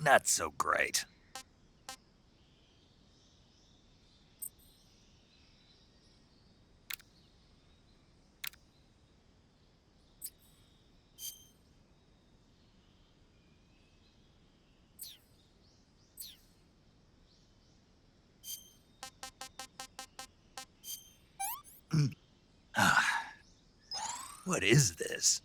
Not so great. What is this?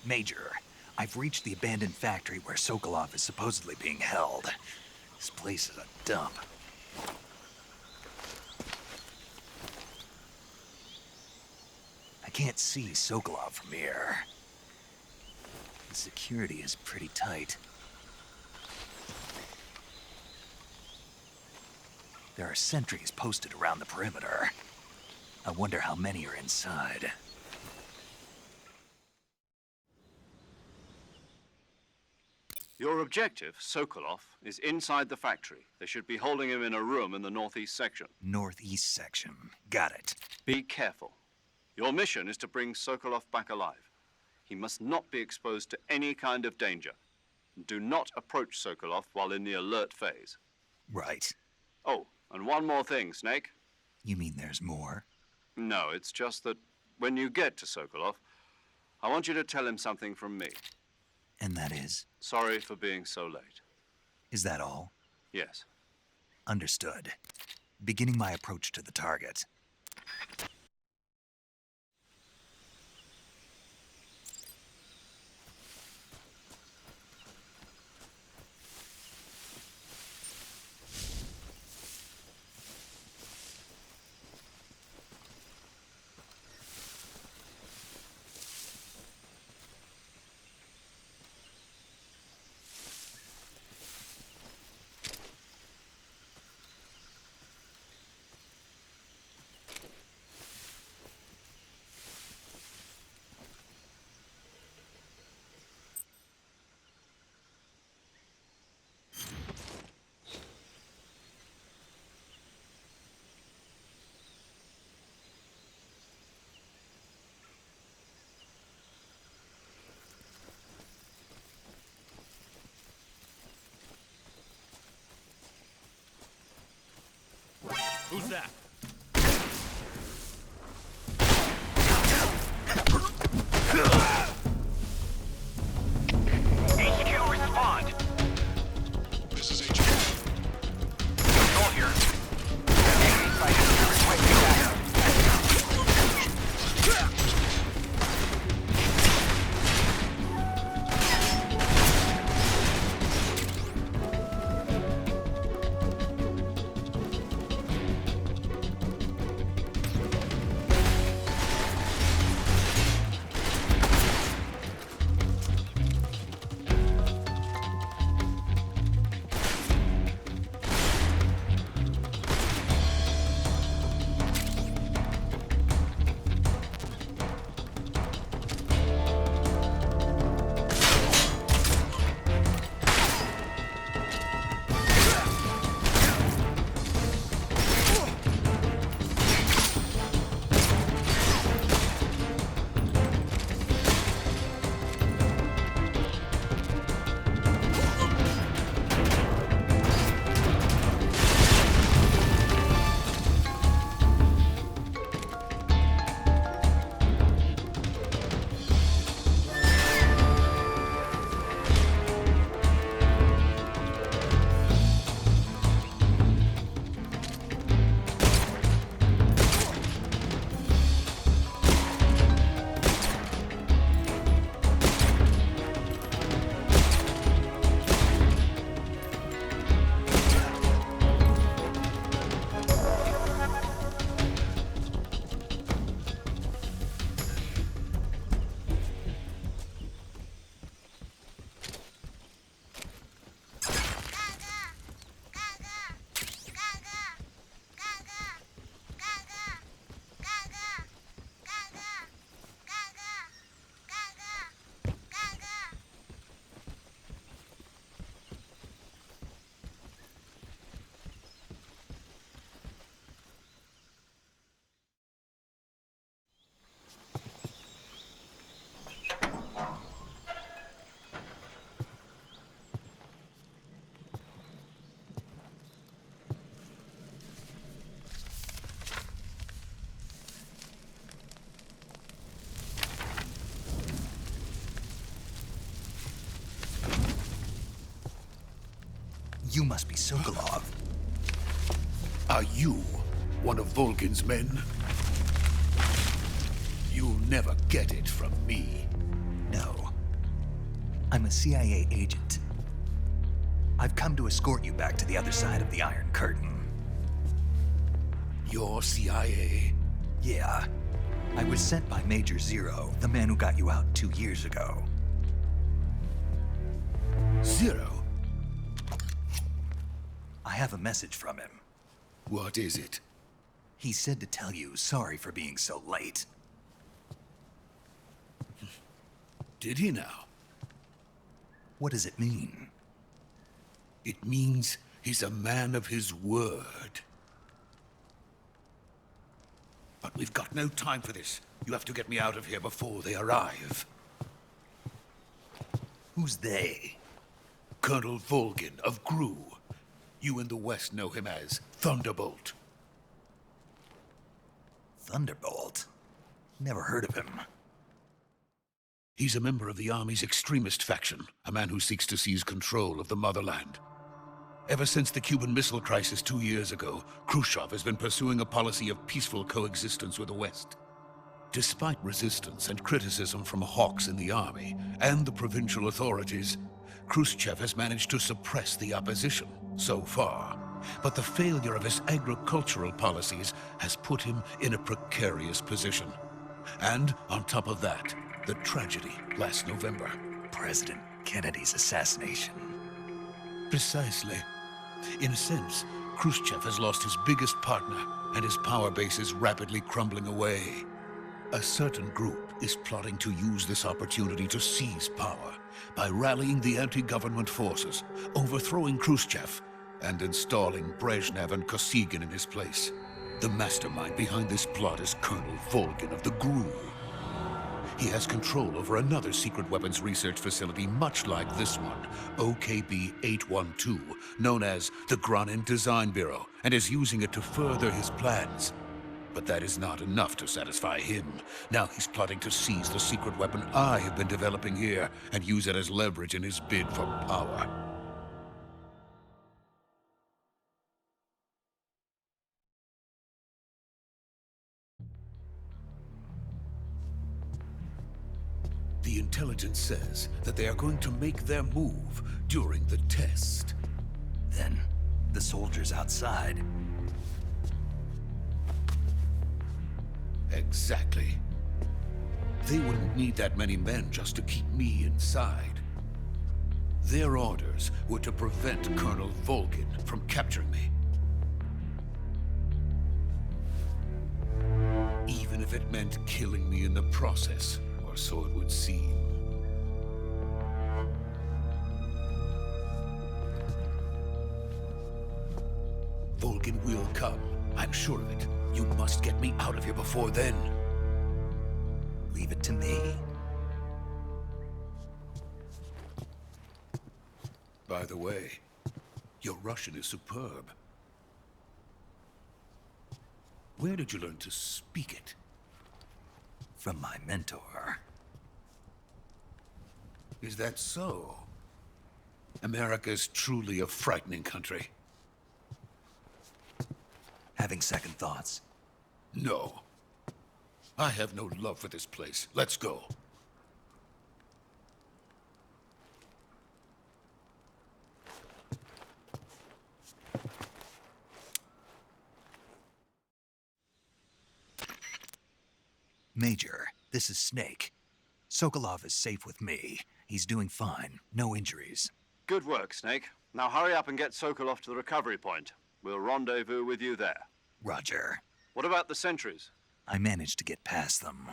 Major, I've reached the abandoned factory where Sokolov is supposedly being held. This place is a dump. I can't see Sokolov from here. The security is pretty tight. There are sentries posted around the perimeter. I wonder how many are inside. Your objective, Sokolov, is inside the factory. They should be holding him in a room in the northeast section. Northeast section. Got it. Be careful. Your mission is to bring Sokolov back alive. He must not be exposed to any kind of danger. Do not approach Sokolov while in the alert phase. Right. Oh, and one more thing, Snake. You mean there's more? No, it's just that when you get to Sokolov, I want you to tell him something from me. And that is? Sorry for being so late. Is that all? Yes. Understood. Beginning my approach to the target. You must be Sokolov. Are you one of Volgin's men? You'll never get it from me. No. I'm a CIA agent. I've come to escort you back to the other side of the Iron Curtain. You're CIA? Yeah. I was sent by Major Zero, the man who got you out 2 years ago. Zero? I have a message from him. What is it? He said to tell you sorry for being so late. Did he now? What does it mean? It means he's a man of his word. But we've got no time for this. You have to get me out of here before they arrive. Who's they? Colonel Volgin of GRU. You in the West know him as Thunderbolt. Thunderbolt? Never heard of him. He's a member of the Army's extremist faction, a man who seeks to seize control of the motherland. Ever since the Cuban Missile Crisis 2 years ago, Khrushchev has been pursuing a policy of peaceful coexistence with the West. Despite resistance and criticism from hawks in the army and the provincial authorities, Khrushchev has managed to suppress the opposition so far. But the failure of his agricultural policies has put him in a precarious position. And on top of that, the tragedy last November. President Kennedy's assassination. Precisely. In a sense, Khrushchev has lost his biggest partner, and his power base is rapidly crumbling away. A certain group is plotting to use this opportunity to seize power by rallying the anti-government forces, overthrowing Khrushchev, and installing Brezhnev and Kosygin in his place. The mastermind behind this plot is Colonel Volgin of the GRU. He has control over another secret weapons research facility much like this one, OKB-812, known as the Granin Design Bureau, and is using it to further his plans. But that is not enough to satisfy him. Now he's plotting to seize the secret weapon I have been developing here and use it as leverage in his bid for power. The intelligence says that they are going to make their move during the test. Then, the soldiers outside. Exactly. They wouldn't need that many men just to keep me inside. Their orders were to prevent Colonel Volgin from capturing me. Even if it meant killing me in the process, or so it would seem. Volgin will come. I'm sure of it. You must get me out of here before then. Leave it to me. By the way, your Russian is superb. Where did you learn to speak it? From my mentor. Is that so? America's truly a frightening country. Having second thoughts. No. I have no love for this place. Let's go. Major, this is Snake. Sokolov is safe with me. He's doing fine. No injuries. Good work, Snake. Now hurry up and get Sokolov to the recovery point. We'll rendezvous with you there. Roger. What about the sentries? I managed to get past them.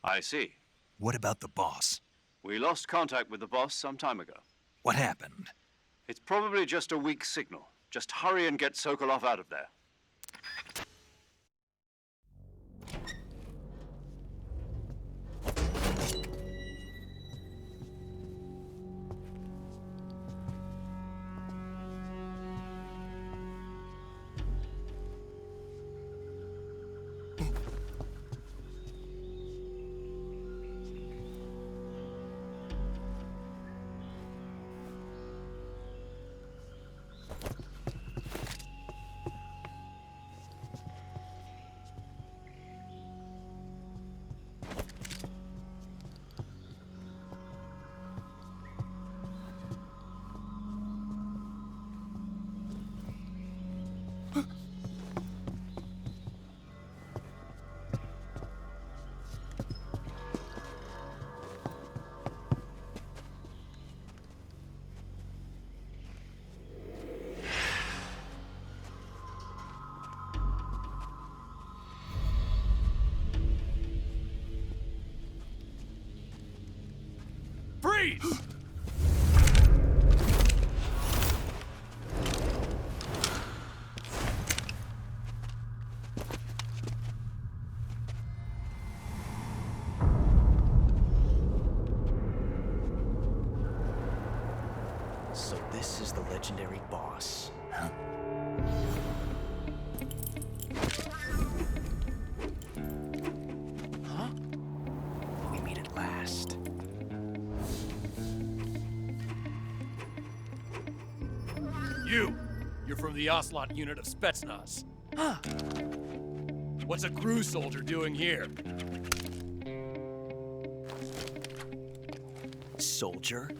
I see. What about the boss? We lost contact with the boss some time ago. What happened? It's probably just a weak signal. Just hurry and get Sokolov out of there. Freeze! So this is the legendary boss. Huh? We meet at last. You're from the Ocelot unit of Spetsnaz. Huh. What's a crew soldier doing here? Soldier?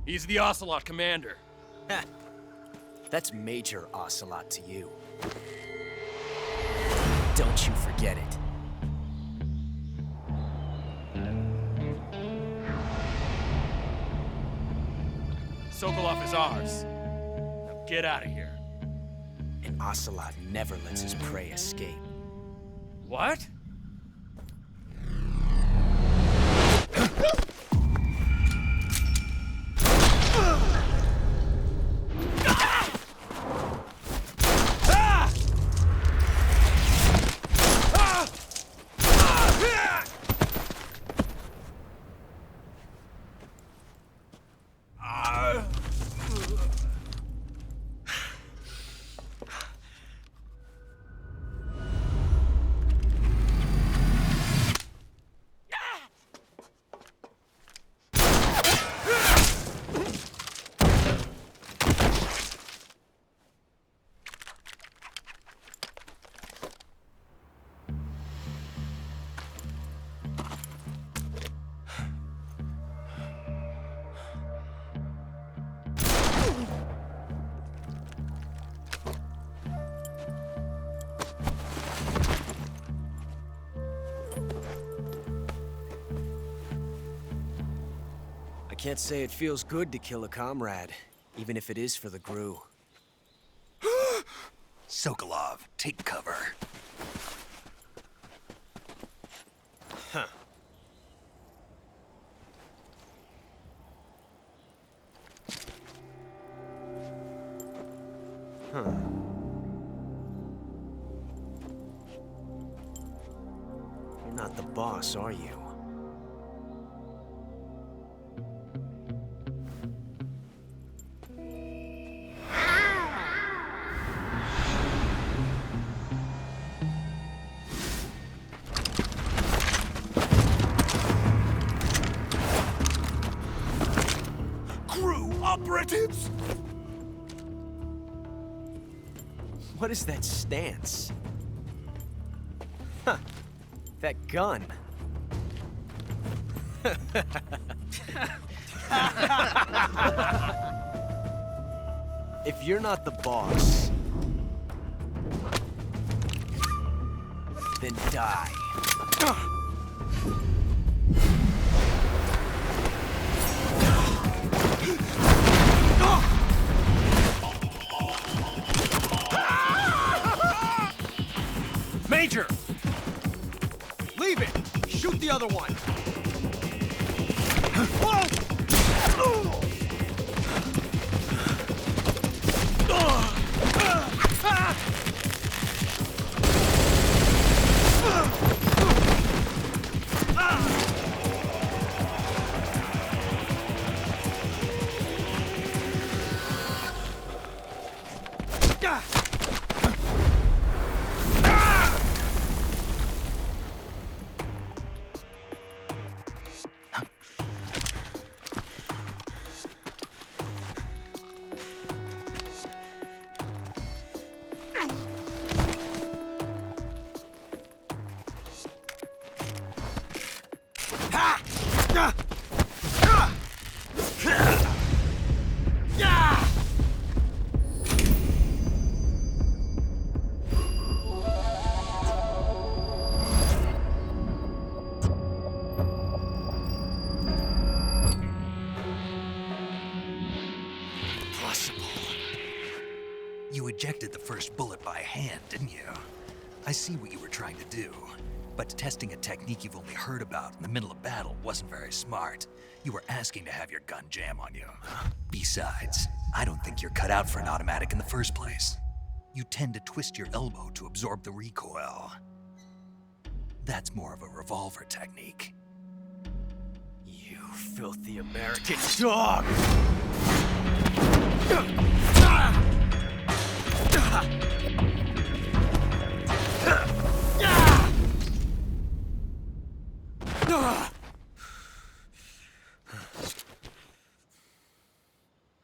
He's the Ocelot commander. Ha! That's Major Ocelot to you. Don't you forget it. Sokolov is ours. Now get out of here. And Ocelot never lets his prey escape. What? I can't say it feels good to kill a comrade, even if it is for the Gru. Sokolov, take cover. Huh. Huh. You're not the boss, are you? Operatives! What is that stance? Huh. That gun. If you're not the boss, then die. Major! Leave it! Shoot the other one! ejected the first bullet by hand, didn't you? I see what you were trying to do. But testing a technique you've only heard about in the middle of battle wasn't very smart. You were asking to have your gun jam on you. Besides, I don't think you're cut out for an automatic in the first place. You tend to twist your elbow to absorb the recoil. That's more of a revolver technique. You filthy American dog!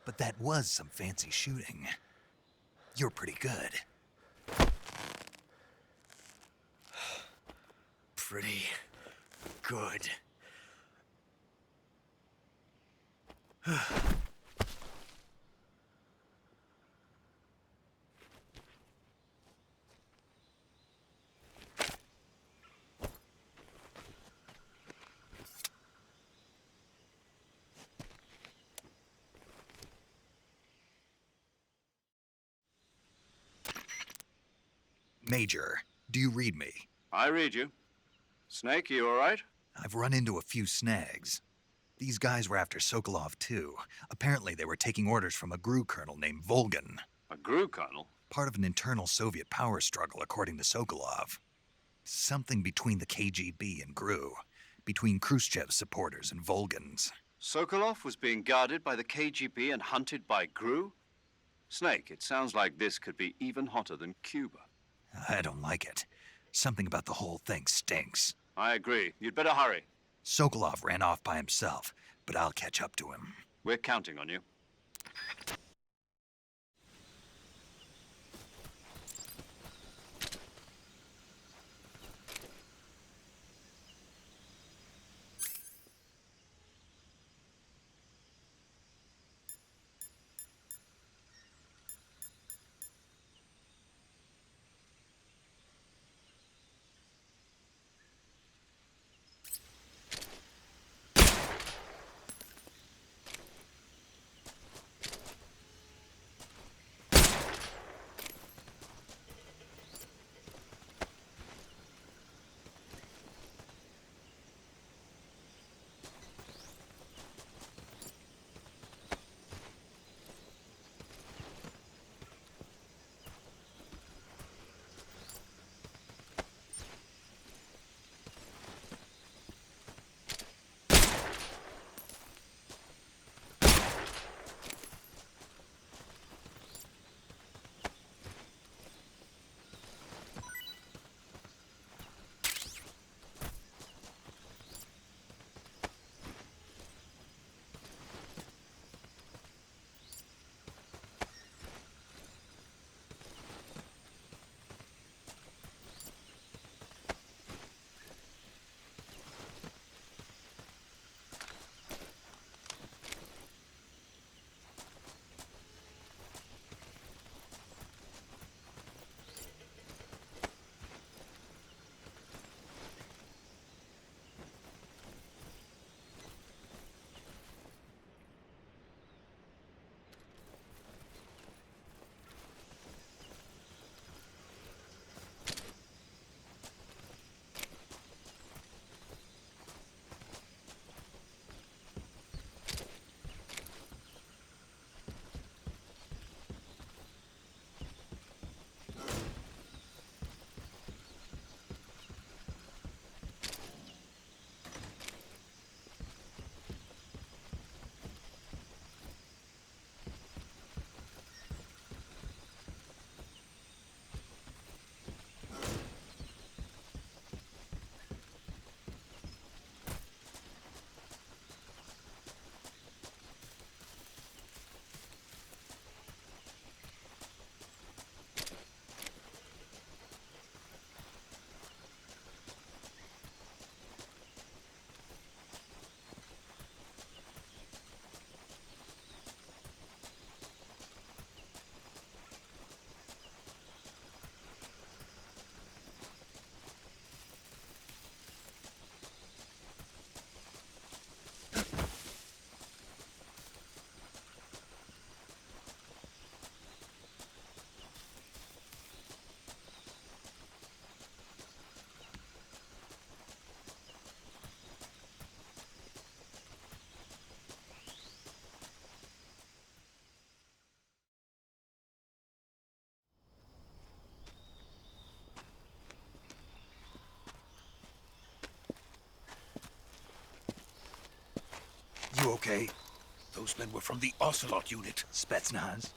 But that was some fancy shooting. You're pretty good. Pretty good. Major, do you read me? I read you. Snake, you all right? I've run into a few snags. These guys were after Sokolov too. Apparently they were taking orders from a GRU colonel named Volgan. A GRU colonel? Part of an internal Soviet power struggle, according to Sokolov. Something between the KGB and GRU. Between Khrushchev's supporters and Volgan's. Sokolov was being guarded by the KGB and hunted by GRU? Snake, it sounds like this could be even hotter than Cuba. I don't like it. Something about the whole thing stinks. I agree. You'd better hurry. Sokolov ran off by himself, but I'll catch up to him. We're counting on you. okay? Those men were from the Ocelot unit. Spetsnaz?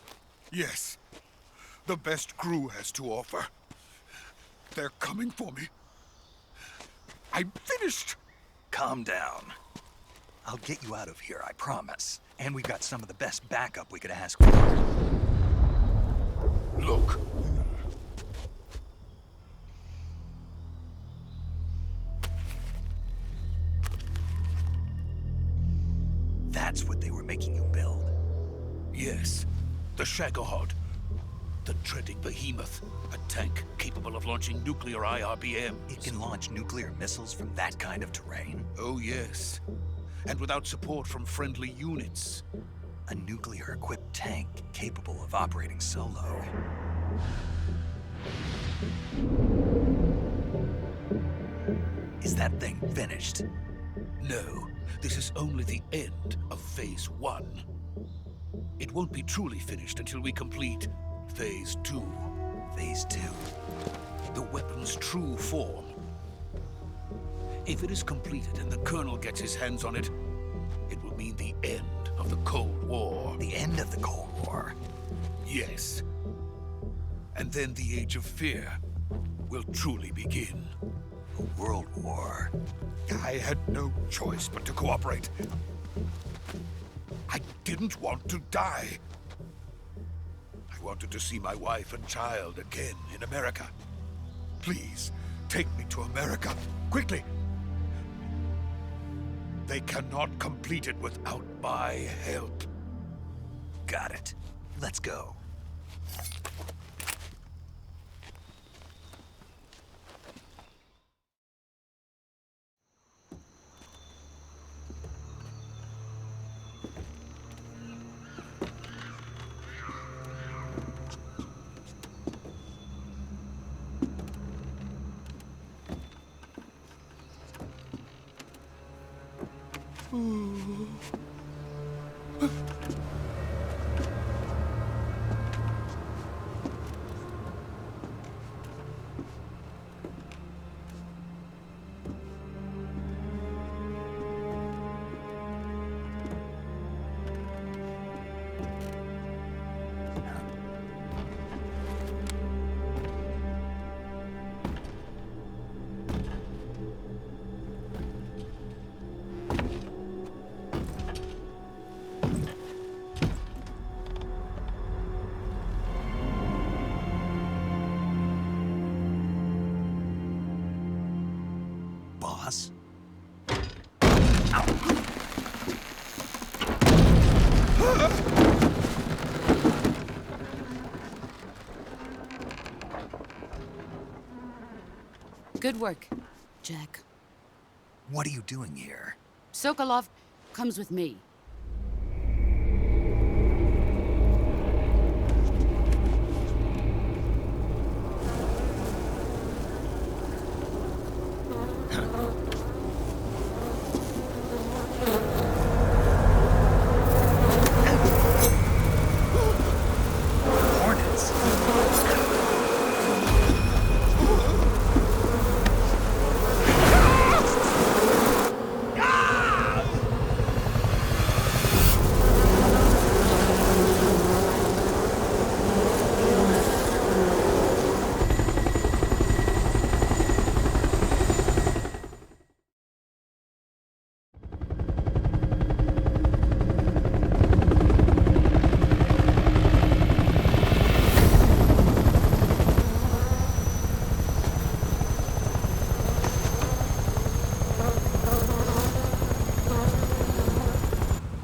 Yes. The best crew has to offer. They're coming for me. I'm finished! Calm down. I'll get you out of here, I promise. And we've got some of the best backup we could ask for. Look. That's what they were making you build. Yes. The Shagohod. The dreaded behemoth. A tank capable of launching nuclear IRBMs. It can launch nuclear missiles from that kind of terrain. Oh, yes. And without support from friendly units. A nuclear-equipped tank capable of operating solo. Is that thing finished? No, this is only the end of Phase 1. It won't be truly finished until we complete Phase 2. Phase 2. The weapon's true form. If it is completed and the Colonel gets his hands on it, it will mean the end of the Cold War. The end of the Cold War? Yes. And then the Age of Fear will truly begin. A world war? I had no choice but to cooperate. I didn't want to die. I wanted to see my wife and child again in America. Please, take me to America, quickly. They cannot complete it without my help. Got it. Let's go. Boss? Good work, Jack. What are you doing here? Sokolov comes with me. Hornets?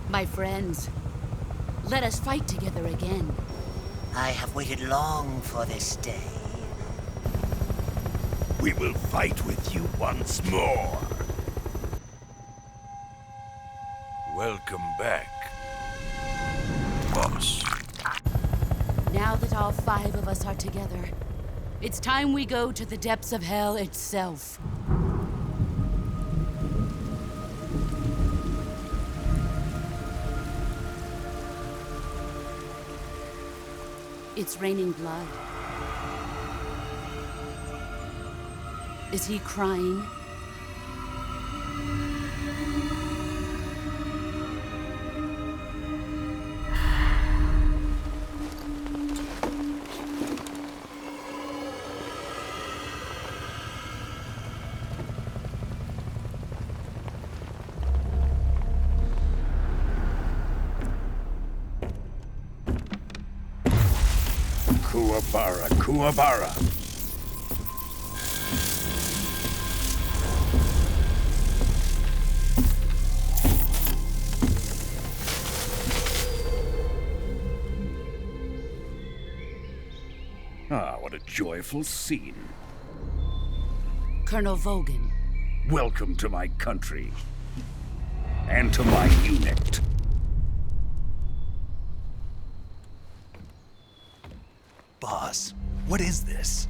My friends, let us fight together again. I have waited long for this day. We will fight with you once more. Welcome back, boss. Now that all 5 of us are together, it's time we go to the depths of hell itself. It's raining blood. Is he crying? Kuwabara, Kuwabara. Ah, what a joyful scene. Colonel Vogan. Welcome to my country. And to my unit. Boss, what is this?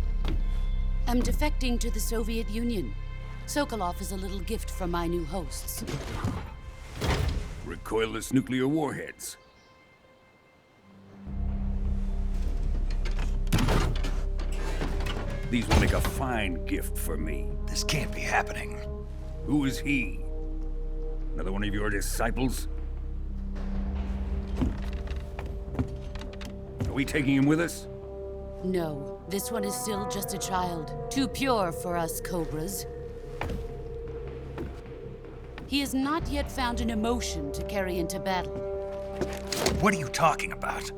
I'm defecting to the Soviet Union. Sokolov is a little gift from my new hosts. Recoilless nuclear warheads. These will make a fine gift for me. This can't be happening. Who is he? Another one of your disciples? Are we taking him with us? No, this one is still just a child. Too pure for us Cobras. He has not yet found an emotion to carry into battle. What are you talking about?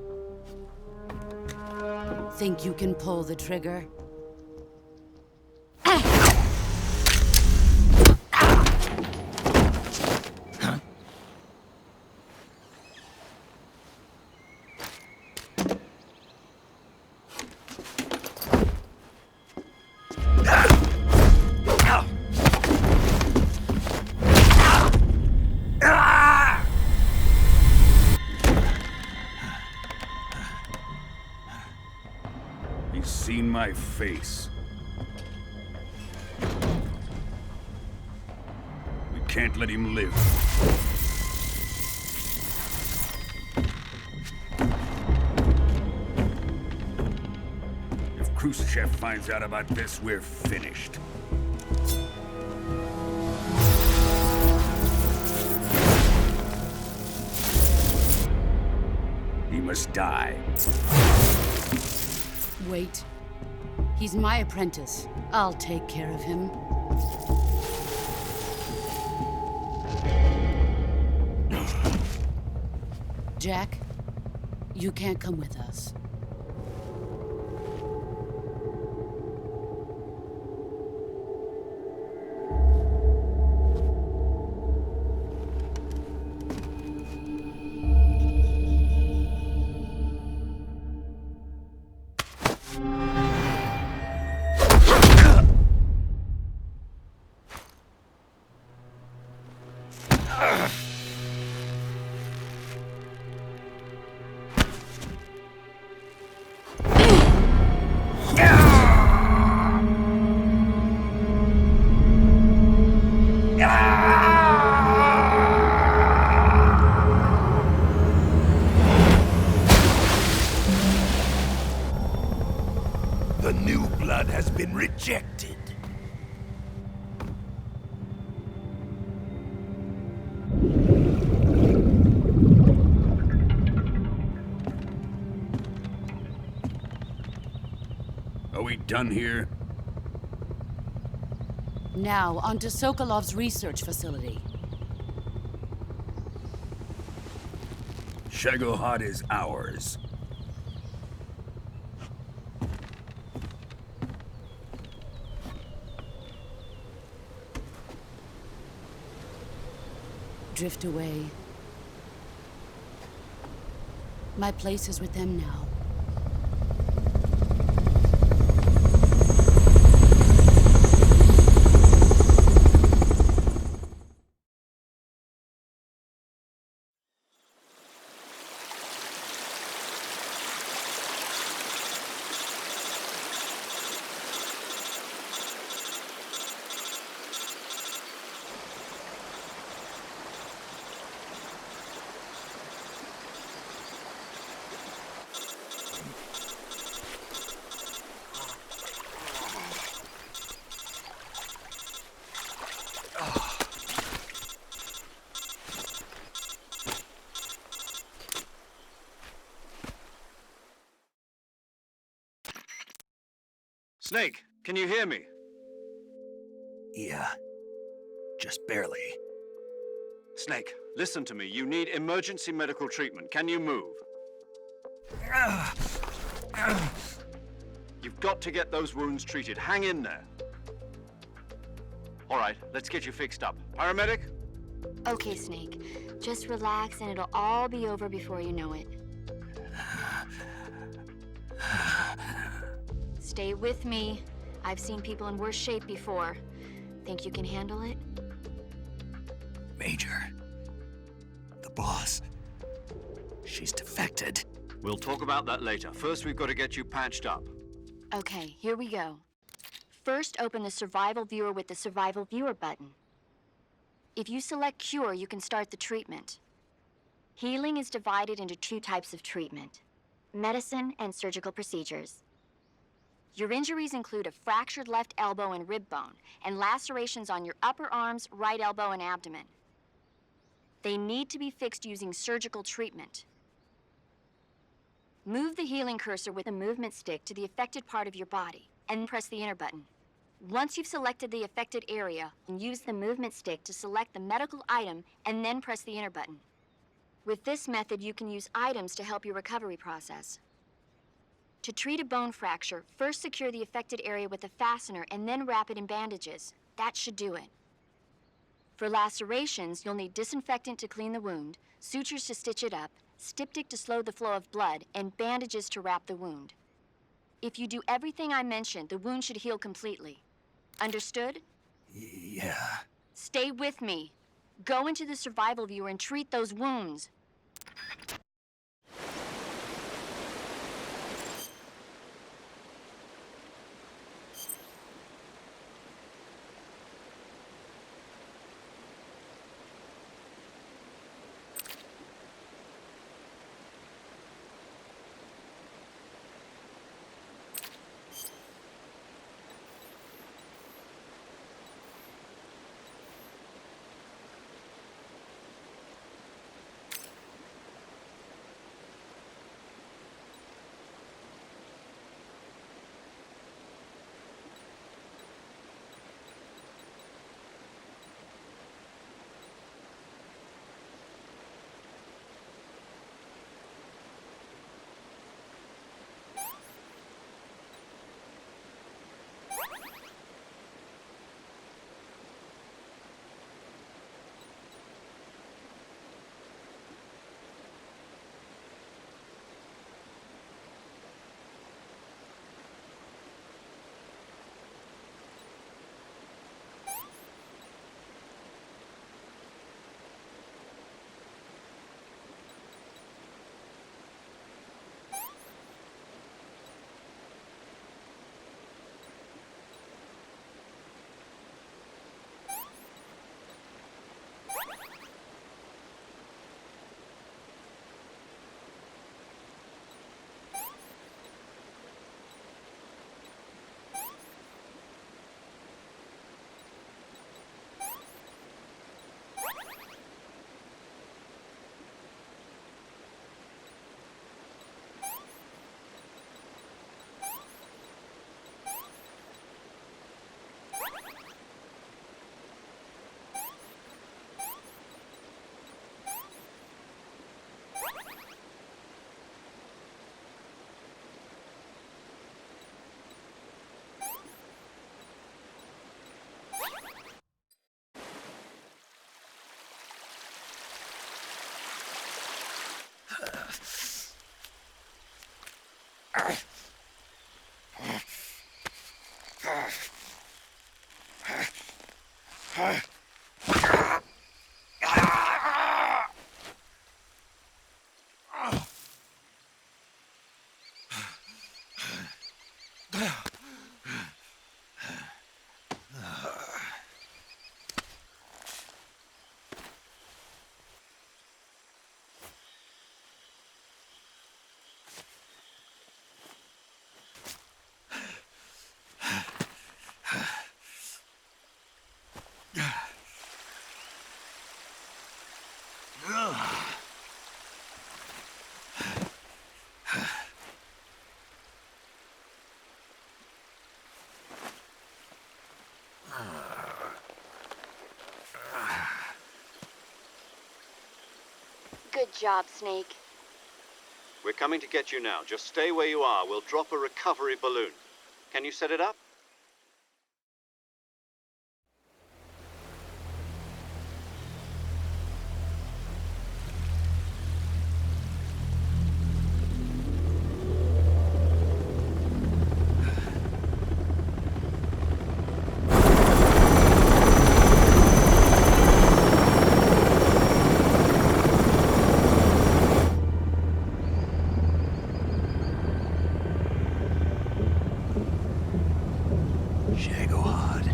Think you can pull the trigger? He's seen my face. We can't let him live. If Khrushchev finds out about this, we're finished. He must die. Wait. He's my apprentice. I'll take care of him. Jack, you can't come with us. The new blood has been rejected. Are we done here? Now, onto Sokolov's research facility. Shagohod is ours. Drift away. My place is with them now. Snake, can you hear me? Yeah, just barely. Snake, listen to me. You need emergency medical treatment. Can you move? You've got to get those wounds treated. Hang in there. All right, let's get you fixed up. Paramedic? Okay, Snake. Just relax and it'll all be over before you know it. Stay with me. I've seen people in worse shape before. Think you can handle it? Major. The boss. She's defected. We'll talk about that later. First, we've got to get you patched up. Okay, here we go. First, open the Survival Viewer with the Survival Viewer button. If you select Cure, you can start the treatment. Healing is divided into 2 types of treatment: medicine and surgical procedures. Your injuries include a fractured left elbow and rib bone, and lacerations on your upper arms, right elbow, and abdomen. They need to be fixed using surgical treatment. Move the healing cursor with a movement stick to the affected part of your body, and press the enter button. Once you've selected the affected area, use the movement stick to select the medical item, and then press the enter button. With this method, you can use items to help your recovery process. To treat a bone fracture, first secure the affected area with a fastener and then wrap it in bandages. That should do it. For lacerations, you'll need disinfectant to clean the wound, sutures to stitch it up, styptic to slow the flow of blood, and bandages to wrap the wound. If you do everything I mentioned, the wound should heal completely. Understood? Yeah. Stay with me. Go into the Survival Viewer and treat those wounds. Good job, Snake. We're coming to get you now. Just stay where you are. We'll drop a recovery balloon. Can you set it up? Shagohod.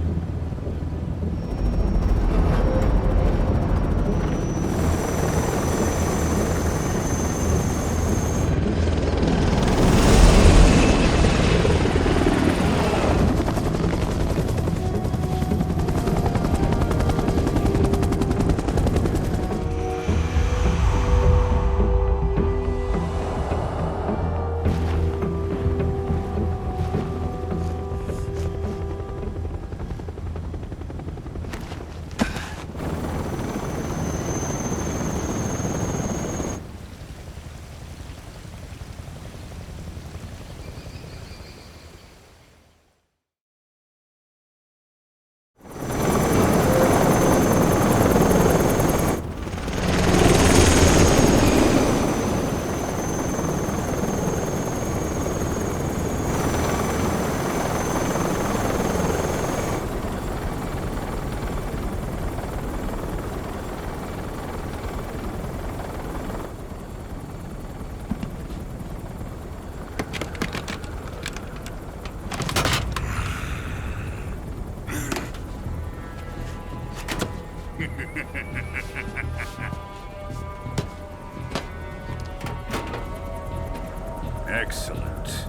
Excellent.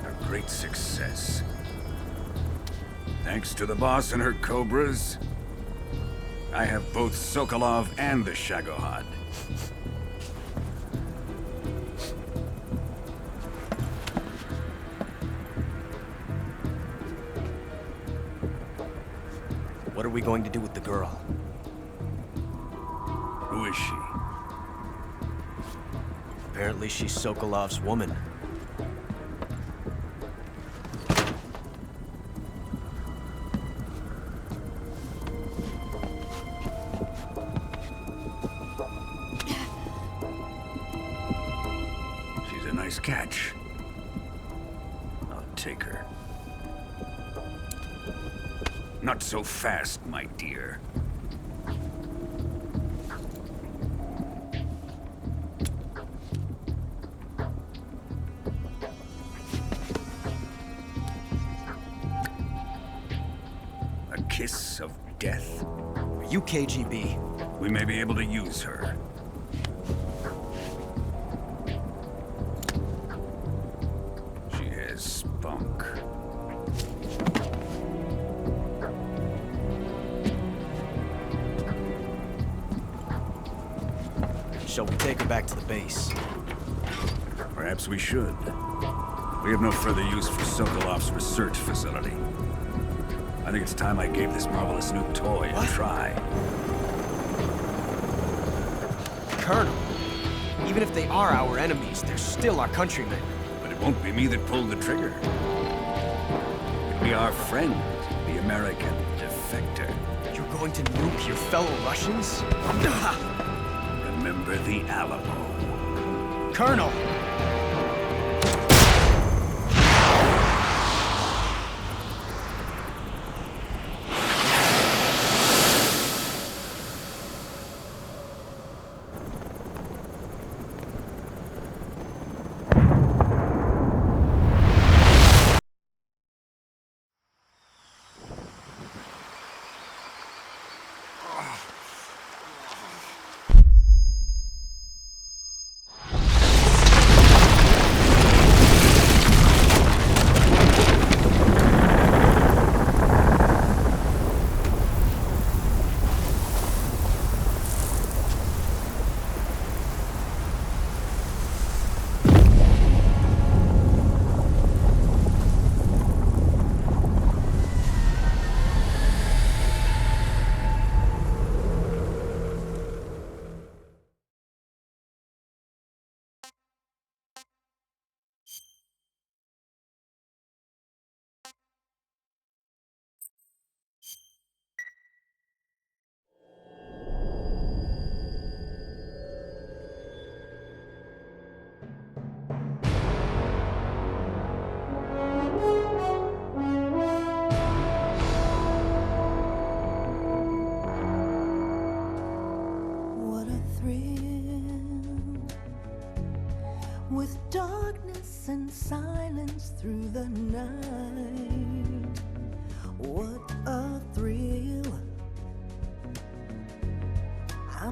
A great success. Thanks to the boss and her cobras, I have both Sokolov and the Shagohod. What are we going to do with the girl? Who is she? Apparently she's Sokolov's woman. She's a nice catch. I'll take her. Not so fast, my dear. A kiss of death? Are you KGB? We may be able to use her. She has spunk. Shall we take her back to the base? Perhaps we should. We have no further use for Sokolov's research facility. I think it's time I gave this marvelous new toy a try. Colonel, even if they are our enemies, they're still our countrymen. But it won't be me that pulled the trigger. It'll be our friend, the American defector. You're going to nuke your fellow Russians? Remember the Alamo. Colonel!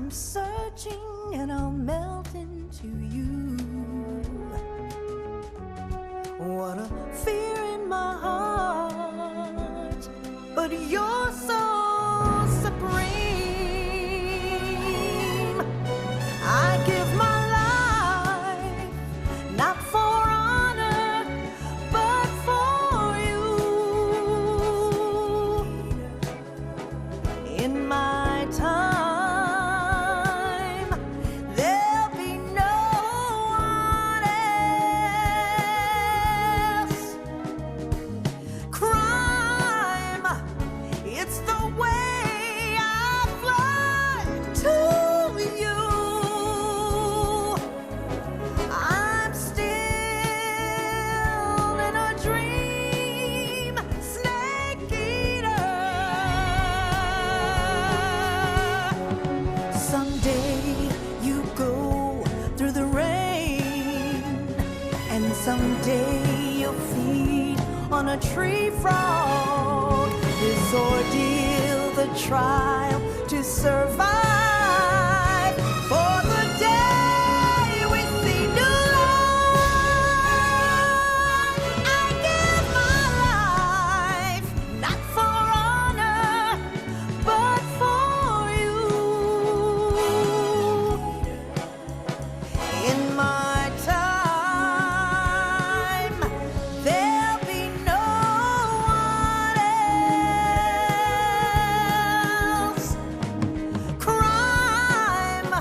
I'm searching and I'll melt into you. What a fear in my heart, but you're so supreme. I give my life, not for honor, but for you. In my time, there'll be no one else. Crime, it's the way I fly to you. I'm still in a dream, snake eater. Someday you go through the rain, and someday you'll feed on a tree frog. This ordeal, the trial to survive, for the day we see new light. I give my life, not for honor, but for you. In my time, there'll be no one else. Crime,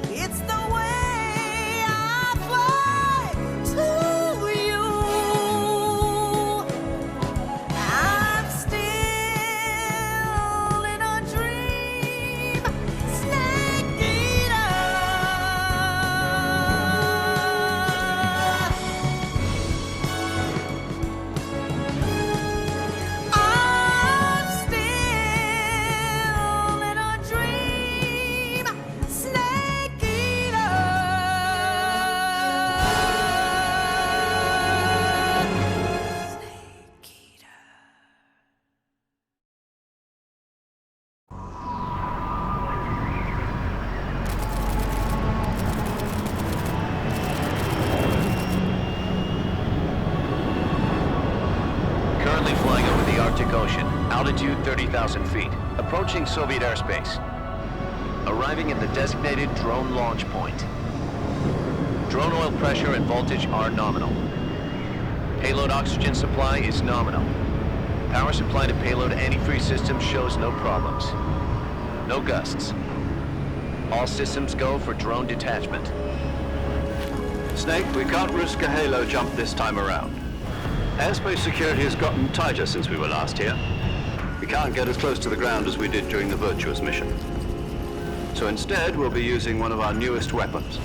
it's the way I fly to you. I'm still in a dream, snake eater. I'm still in a dream, snake eater. Snake eater. Currently flying over the Arctic Ocean, altitude 30,000 feet, approaching Soviet airspace. Arriving at the designated drone launch point. Drone oil pressure and voltage are nominal. Payload oxygen supply is nominal. Power supply to payload antifreeze system shows no problems. No gusts. All systems go for drone detachment. Snake, we can't risk a halo jump this time around. Airspace security has gotten tighter since we were last here. We can't get as close to the ground as we did during the Virtuous mission. So instead, we'll be using one of our newest weapons.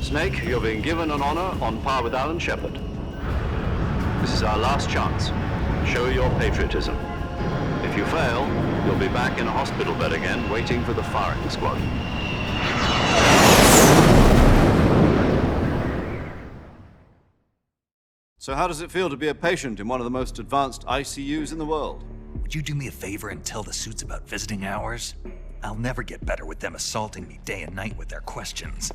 Snake, you're being given an honor on par with Alan Shepard. This is our last chance. Show your patriotism. If you fail, you'll be back in a hospital bed again, waiting for the firing squad. So how does it feel to be a patient in one of the most advanced ICUs in the world? Would you do me a favor and tell the suits about visiting hours? I'll never get better with them assaulting me day and night with their questions.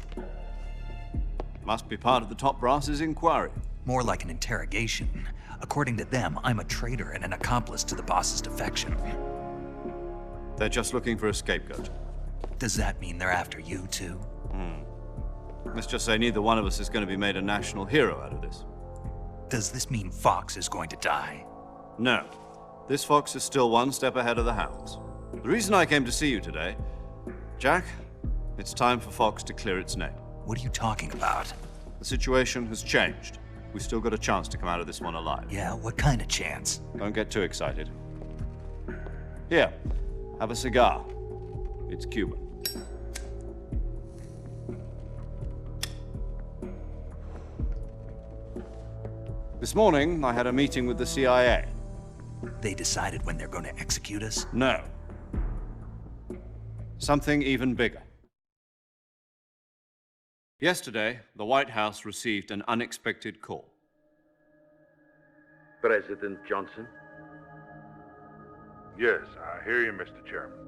Must be part of the top brass's inquiry. More like an interrogation. According to them, I'm a traitor and an accomplice to the boss's defection. They're just looking for a scapegoat. Does that mean they're after you, too? Let's just say neither one of us is going to be made a national hero out of this. Does this mean Fox is going to die? No. This fox is still one step ahead of the hounds. The reason I came to see you today, Jack, it's time for Fox to clear its name. What are you talking about? The situation has changed. We've still got a chance to come out of this one alive. Yeah, what kind of chance? Don't get too excited. Here, have a cigar. It's Cuban. This morning, I had a meeting with the CIA. They decided when they're going to execute us? No. Something even bigger. Yesterday, the White House received an unexpected call. President Johnson? Yes, I hear you, Mr. Chairman.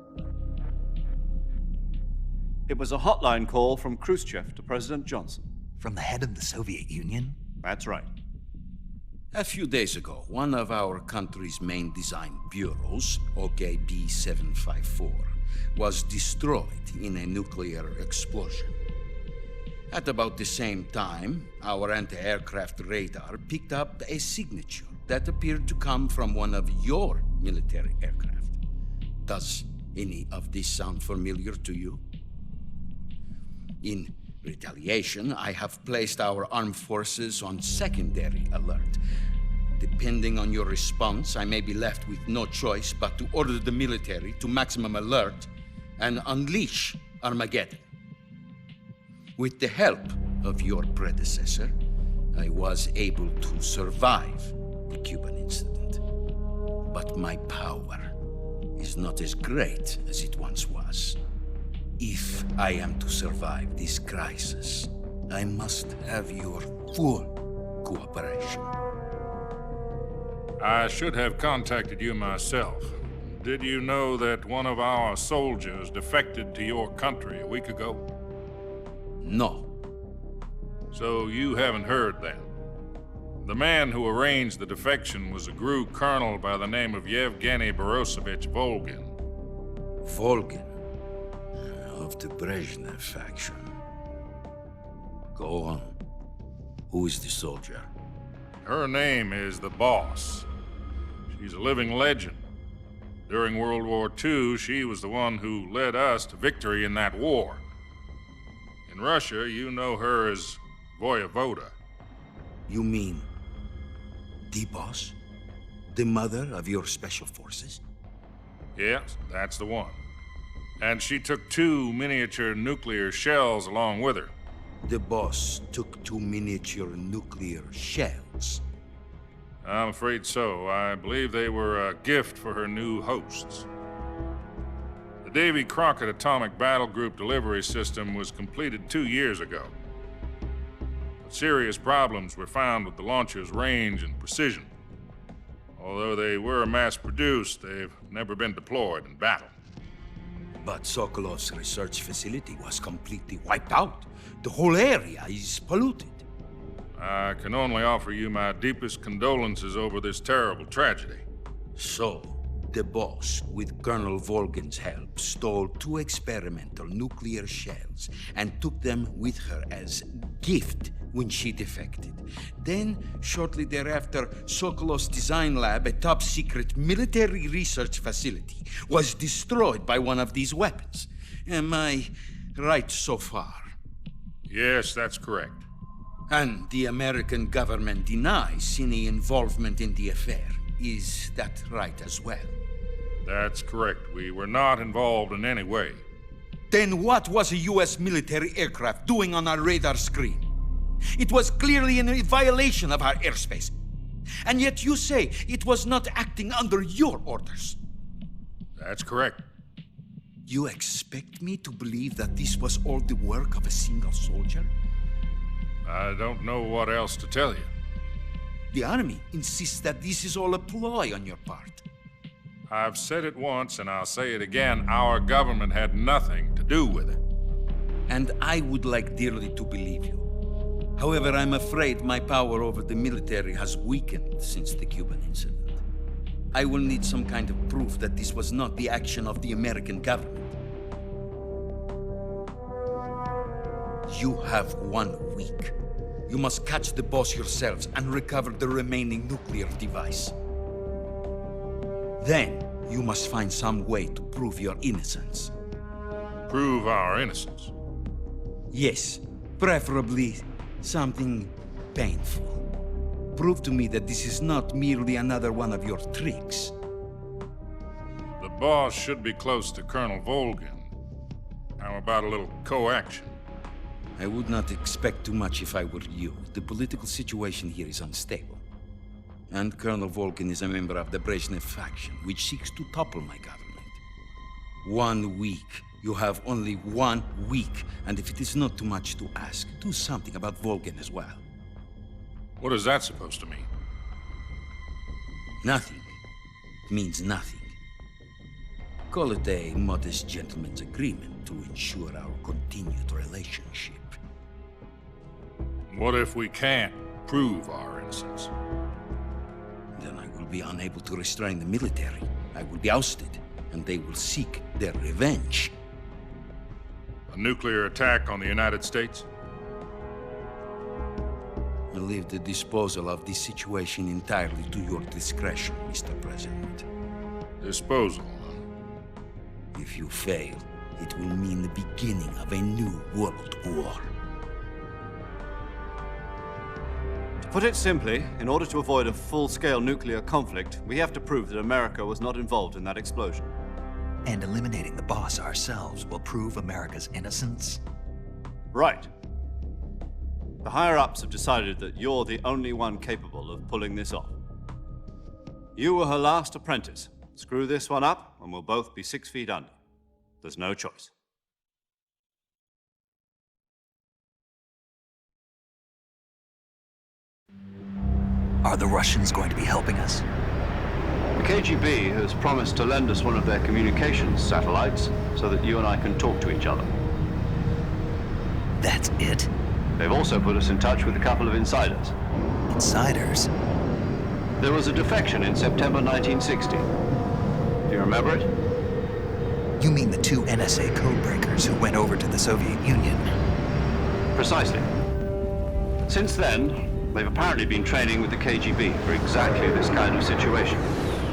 It was a hotline call from Khrushchev to President Johnson. From the head of the Soviet Union? That's right. A few days ago, one of our country's main design bureaus, OKB 754, was destroyed in a nuclear explosion. At about the same time, our anti-aircraft radar picked up a signature that appeared to come from one of your military aircraft. Does any of this sound familiar to you? In retaliation, I have placed our armed forces on secondary alert. Depending on your response, I may be left with no choice but to order the military to maximum alert and unleash Armageddon. With the help of your predecessor, I was able to survive the Cuban incident. But my power is not as great as it once was. If I am to survive this crisis, I must have your full cooperation. I should have contacted you myself. Did you know that one of our soldiers defected to your country a week ago? No. So you haven't heard then? The man who arranged the defection was a GRU colonel by the name of Yevgeny Borosovich Volgin. Volgin? Of the Brezhnev faction. Go on. Who is the soldier? Her name is the Boss. She's a living legend. During World War II, she was the one who led us to victory in that war. In Russia, you know her as Voyevoda. You mean the Boss? The mother of your special forces? Yes, that's the one. And she took 2 miniature nuclear shells along with her. The Boss took 2 miniature nuclear shells? I'm afraid so. I believe they were a gift for her new hosts. The Davy Crockett Atomic Battle Group delivery system was completed 2 years ago. But serious problems were found with the launcher's range and precision. Although they were mass-produced, they've never been deployed in battle. But Sokolov's research facility was completely wiped out. The whole area is polluted. I can only offer you my deepest condolences over this terrible tragedy. So, the Boss, with Colonel Volgin's help, stole 2 experimental nuclear shells and took them with her as gift when she defected. Then, shortly thereafter, Sokolov's design lab, a top-secret military research facility, was destroyed by one of these weapons. Am I right so far? Yes, that's correct. And the American government denies any involvement in the affair. Is that right as well? That's correct. We were not involved in any way. Then what was a U.S. military aircraft doing on our radar screen? It was clearly in a violation of our airspace. And yet you say it was not acting under your orders. That's correct. You expect me to believe that this was all the work of a single soldier? I don't know what else to tell you. The Army insists that this is all a ploy on your part. I've said it once, and I'll say it again. Our government had nothing to do with it. And I would like dearly to believe you. However, I'm afraid my power over the military has weakened since the Cuban incident. I will need some kind of proof that this was not the action of the American government. You have 1 week. You must catch the Boss yourselves and recover the remaining nuclear device. Then, you must find some way to prove your innocence. Prove our innocence? Yes, preferably something painful. Prove to me that this is not merely another one of your tricks. The Boss should be close to Colonel Volgin. How about a little coaction? I would not expect too much if I were you. The political situation here is unstable. And Colonel Volgin is a member of the Brezhnev faction, which seeks to topple my government. 1 week. You have only 1 week, and if it is not too much to ask, do something about Volgin as well. What is that supposed to mean? Nothing. It means nothing. Call it a modest gentleman's agreement to ensure our continued relationship. What if we can't prove our innocence? Then I will be unable to restrain the military. I will be ousted, and they will seek their revenge. A nuclear attack on the United States? I leave the disposal of this situation entirely to your discretion, Mr. President. Disposal, huh? If you fail, it will mean the beginning of a new world war. To put it simply, in order to avoid a full-scale nuclear conflict, we have to prove that America was not involved in that explosion. And eliminating the boss ourselves will prove America's innocence? Right. The higher-ups have decided that you're the only one capable of pulling this off. You were her last apprentice. Screw this one up, and we'll both be 6 feet under. There's no choice. Are the Russians going to be helping us? The KGB has promised to lend us one of their communications satellites so that you and I can talk to each other. That's it? They've also put us in touch with a couple of insiders. Insiders? There was a defection in September 1960. Do you remember it? You mean the 2 NSA codebreakers who went over to the Soviet Union? Precisely. Since then, they've apparently been training with the KGB for exactly this kind of situation.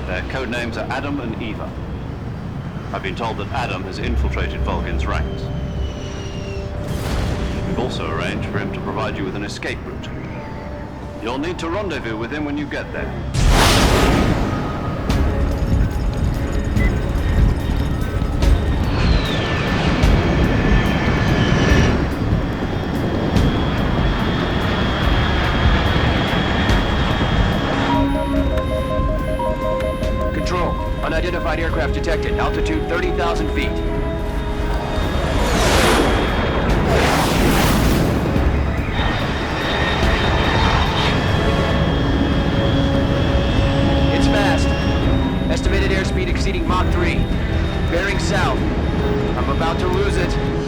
Their code names are Adam and Eva. I've been told that Adam has infiltrated Volgin's ranks. We've also arranged for him to provide you with an escape route. You'll need to rendezvous with him when you get there. Control, unidentified aircraft detected. Altitude 30,000 feet. It's fast. Estimated airspeed exceeding Mach 3. Bearing south. I'm about to lose it.